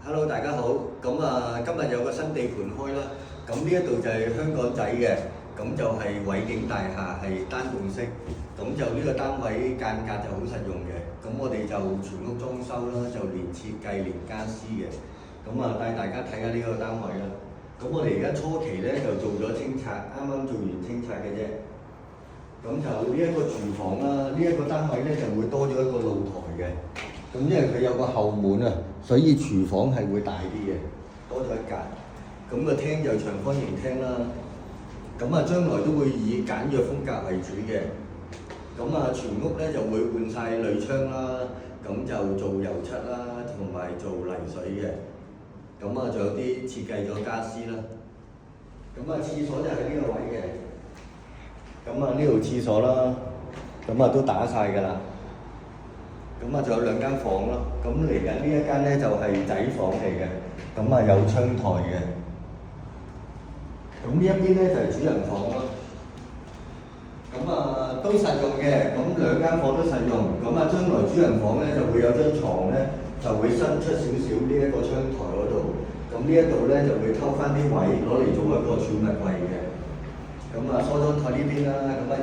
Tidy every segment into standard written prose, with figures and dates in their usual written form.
Hello，大家好。今日有個新地盤開啦。咁呢一度就係香港仔嘅，咁就係偉景大廈，係單棟式。咁就呢個單位間隔就好實用嘅。咁我哋就全屋裝修啦，就連設計連家私嘅。帶大家睇下呢個單位啦。咁我哋而家初期咧就做咗清拆，啱啱做完清拆嘅啫。咁就呢一個廚房啦，呢一個單位咧就會多咗一個露台嘅。咁因為佢有個後門啊，所以廚房係會大啲嘅，多咗一格。咁個廳就長方形廳啦。將來都會以簡約風格為主嘅。全屋咧就會換晒鋁窗啦，咁就做油漆啦，同埋做泥水嘅。仲有啲設計咗家私啦。廁所就喺呢個位嘅。呢度廁所啦，都打晒㗎啦。仲有兩間房咯。嚟緊呢一間咧就係仔房嚟嘅。有窗台嘅。呢一邊咧就係主人房咯。都實用嘅。兩間房都實用。將來主人房咧就會有張床咧，就會伸出少少呢一個窗台嗰度。呢一度咧就會偷翻啲位攞嚟做一個儲物櫃嘅。梳妝台呢邊啦，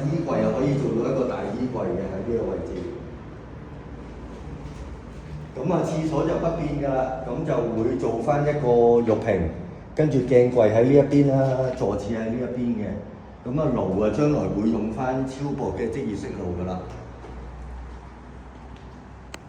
衣櫃又可以做到一個大衣櫃嘅喺呢個位置。廁所就不變㗎啦，就會做翻一個浴屏，跟住鏡櫃喺呢一邊啦，坐廁喺呢一邊嘅。爐將來會用翻超薄嘅即熱式爐㗎啦。